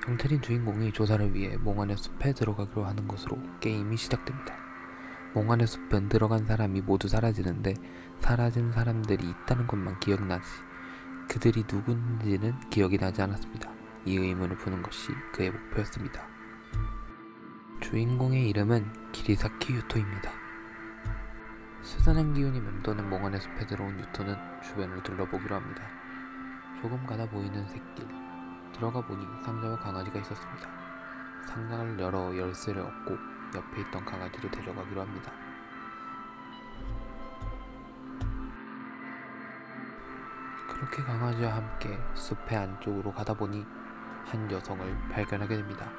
경찰인 주인공이 조사를 위해 몽환의 숲에 들어가기로 하는 것으로 게임이 시작됩니다. 몽환의 숲은 들어간 사람이 모두 사라지는데 사라진 사람들이 있다는 것만 기억나지 그들이 누군지는 기억이 나지 않았습니다. 이 의문을 푸는 것이 그의 목표였습니다. 주인공의 이름은 기리사키 유토입니다. 스산한 기운이 맴도는 몽환의 숲에 들어온 유토는 주변을 둘러보기로 합니다. 조금 가다 보이는 샛길, 들어가 보니 상자와 강아지가 있었습니다. 상자를 열어 열쇠를 얻고 옆에 있던 강아지를 데려가기로 합니다. 그렇게 강아지와 함께 숲의 안쪽으로 가다 보니 한 여성을 발견하게 됩니다.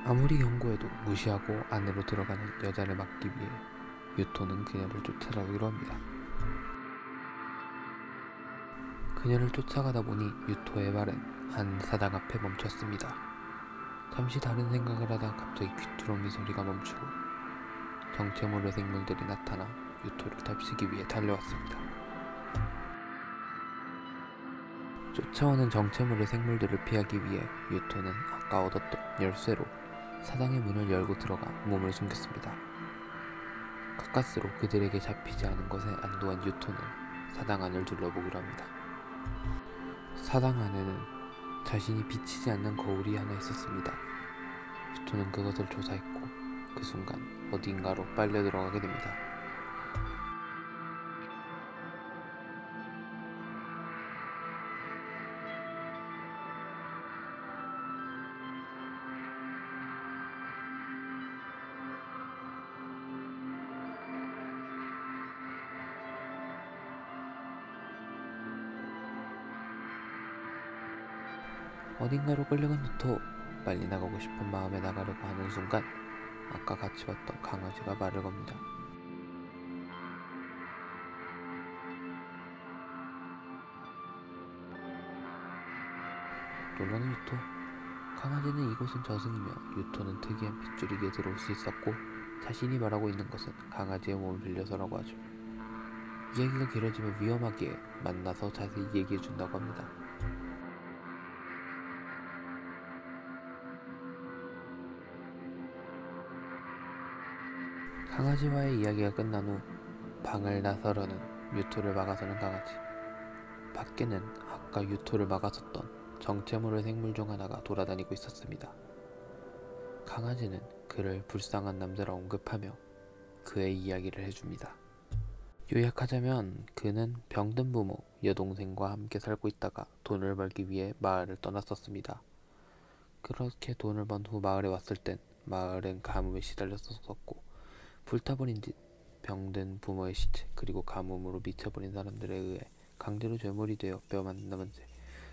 아무리 경고해도 무시하고 안으로 들어가는 여자를 막기 위해 유토는 그녀를 쫓아가기로 합니다. 그녀를 쫓아가다 보니 유토의 발은 한 사당 앞에 멈췄습니다. 잠시 다른 생각을 하다 갑자기 귀뚜라미 소리가 멈추고 정체모를 생물들이 나타나 유토를 답시기 위해 달려왔습니다. 쫓아오는 정체모의 생물들을 피하기 위해 유토는 아까 얻었던 열쇠로 사당의 문을 열고 들어가 몸을 숨겼습니다. 가까스로 그들에게 잡히지 않은 것에 안도한 유토는 사당 안을 둘러보기로 합니다. 사당 안에는 자신이 비치지 않는 거울이 하나 있었습니다. 유토는 그것을 조사했고 그 순간 어딘가로 빨려 들어가게 됩니다. 어딘가로 끌려간 유토, 빨리 나가고 싶은 마음에 나가려고 하는 순간 아까 같이 왔던 강아지가 말을 겁니다. 놀라는 유토, 강아지는 이곳은 저승이며 유토는 특이한 빗줄기에 들어올 수 있었고 자신이 말하고 있는 것은 강아지의 몸을 빌려서라고 하죠. 이야기가 길어지면 위험하기에 만나서 자세히 얘기해준다고 합니다. 강아지와의 이야기가 끝난 후 방을 나서려는 유토를 막아서는 강아지. 밖에는 아까 유토를 막아섰던 정체모를 생물 중 하나가 돌아다니고 있었습니다. 강아지는 그를 불쌍한 남자라 언급하며 그의 이야기를 해줍니다. 요약하자면 그는 병든 부모, 여동생과 함께 살고 있다가 돈을 벌기 위해 마을을 떠났었습니다. 그렇게 돈을 번 후 마을에 왔을 땐 마을은 가뭄에 시달렸었고 불타버린 듯 병든 부모의 시체 그리고 가뭄으로 미쳐버린 사람들에 의해 강제로 죄물이 되어 뼈만 남은 채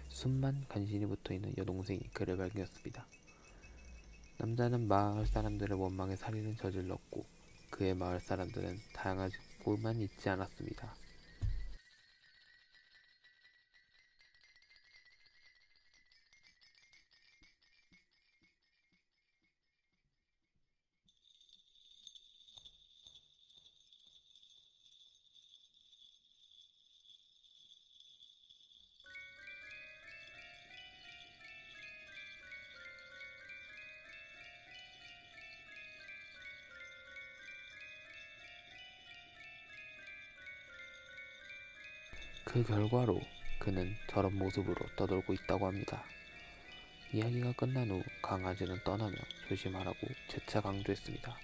숨만 간신히 붙어있는 여동생이 그를 발견했습니다. 남자는 마을 사람들의 원망에 살인을 저질렀고 그의 마을 사람들은 당하고만 있지 않았습니다. 그 결과로 그는 저런 모습으로 떠돌고 있다고 합니다. 이야기가 끝난 후 강아지는 떠나며 조심하라고 재차 강조했습니다.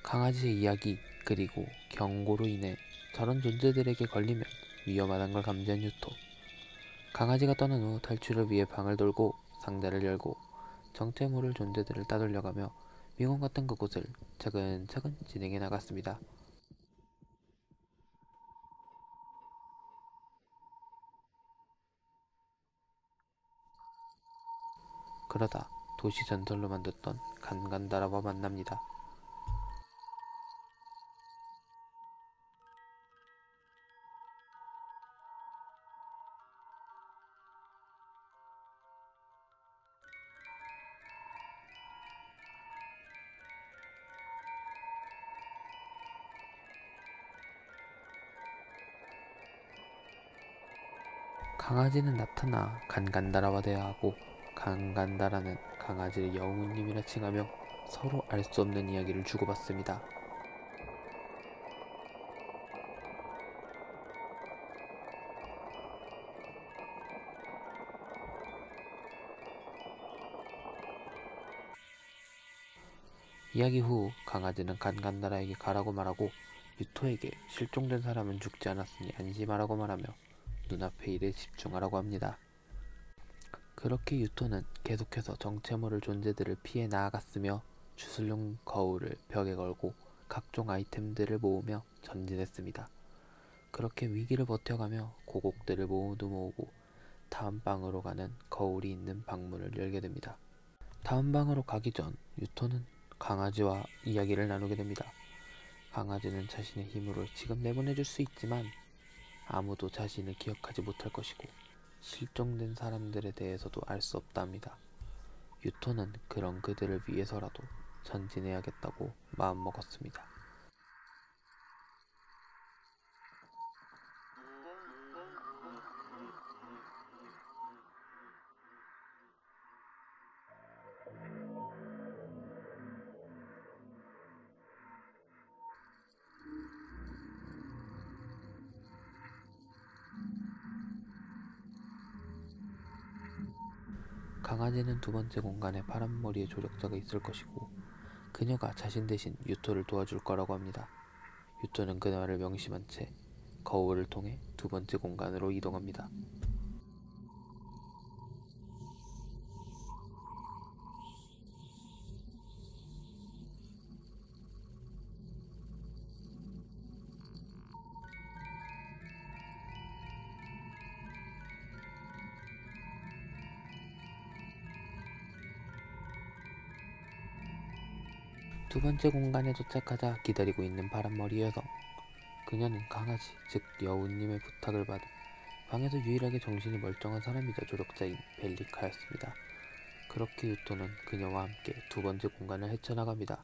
강아지의 이야기 그리고 경고로 인해 저런 존재들에게 걸리면 위험하다는 걸 감지한 유토. 강아지가 떠난 후 탈출을 위해 방을 돌고 상자를 열고 정체 모를 존재들을 따돌려가며 밍원 같은 그곳을 차근차근 진행해 나갔습니다. 그러다 도시 전설로 만들었던 간간다라와 만납니다. 강아지는 나타나 간간다라와 대화하고 간간다라는 강아지를 여우님이라 칭하며 서로 알 수 없는 이야기를 주고받습니다. 이야기 후 강아지는 간간다라에게 가라고 말하고 유토에게 실종된 사람은 죽지 않았으니 안심하라고 말하며 눈앞의 일에 집중하라고 합니다. 그렇게 유토는 계속해서 정체 모를 존재들을 피해 나아갔으며 주술용 거울을 벽에 걸고 각종 아이템들을 모으며 전진했습니다. 그렇게 위기를 버텨가며 고곡들을 모두 모으고 다음 방으로 가는 거울이 있는 방문을 열게 됩니다. 다음 방으로 가기 전 유토는 강아지와 이야기를 나누게 됩니다. 강아지는 자신의 힘으로 지금 내보내줄 수 있지만 아무도 자신을 기억하지 못할 것이고 실종된 사람들에 대해서도 알 수 없답니다. 유토는 그런 그들을 위해서라도 전진해야겠다고 마음먹었습니다. 강아지는 두 번째 공간에 파란머리의 조력자가 있을 것이고 그녀가 자신 대신 유토를 도와줄 거라고 합니다. 유토는 그 말을 명심한 채 거울을 통해 두 번째 공간으로 이동합니다. 두 번째 공간에 도착하자 기다리고 있는 파란머리 여성. 그녀는 강아지, 즉 여우님의 부탁을 받은 방에서 유일하게 정신이 멀쩡한 사람이자 조력자인 벨리카였습니다. 그렇게 유토는 그녀와 함께 두 번째 공간을 헤쳐나갑니다.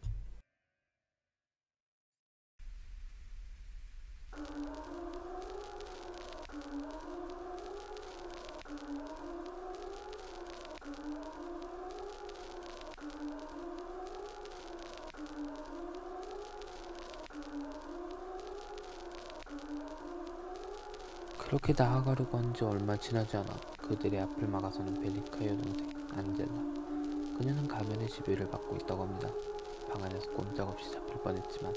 그렇게 나아가려고 한 지 얼마 지나지 않아 그들의 앞을 막아서는 벨리카의 여동생 안젤라. 그녀는 가면의 지배를 받고 있다고 합니다. 방 안에서 꼼짝없이 잡힐 뻔했지만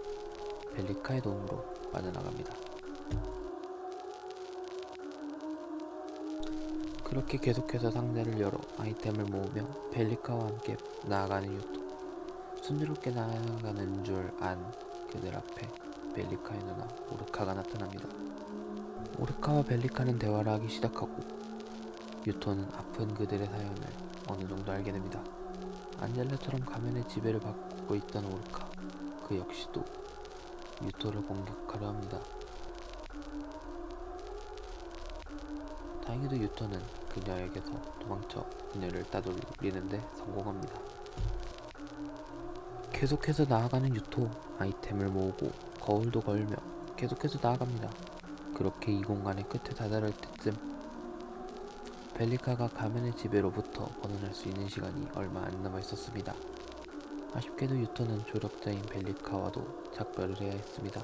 벨리카의 도움으로 빠져나갑니다. 그렇게 계속해서 상자를 열어 아이템을 모으며 벨리카와 함께 나아가는 유토. 순조롭게 나아가는 줄 안 그들 앞에 벨리카의 누나 오르카가 나타납니다. 오르카와 벨리카는 대화를 하기 시작하고 유토는 아픈 그들의 사연을 어느 정도 알게 됩니다. 안젤라처럼 가면의 지배를 받고 있던 오르카, 그 역시도 유토를 공격하려 합니다. 다행히도 유토는 그녀에게서 도망쳐 그녀를 따돌리는데 성공합니다. 계속해서 나아가는 유토, 아이템을 모으고 거울도 걸며 계속해서 나아갑니다. 그렇게 이 공간의 끝에 다다를 때쯤 벨리카가 가면의 지배로부터 벗어날 수 있는 시간이 얼마 안 남아 있었습니다. 아쉽게도 유토는 조력자인 벨리카와도 작별을 해야 했습니다.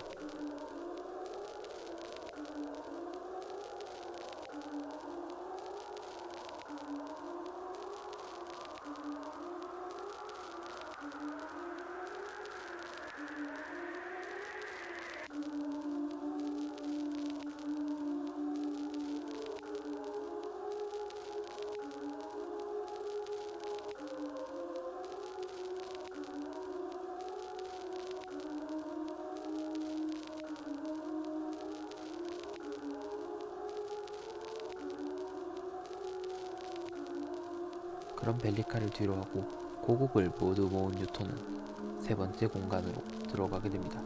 그런 벨리카를 뒤로하고 고곡을 모두 모은 유토는 세 번째 공간으로 들어가게 됩니다.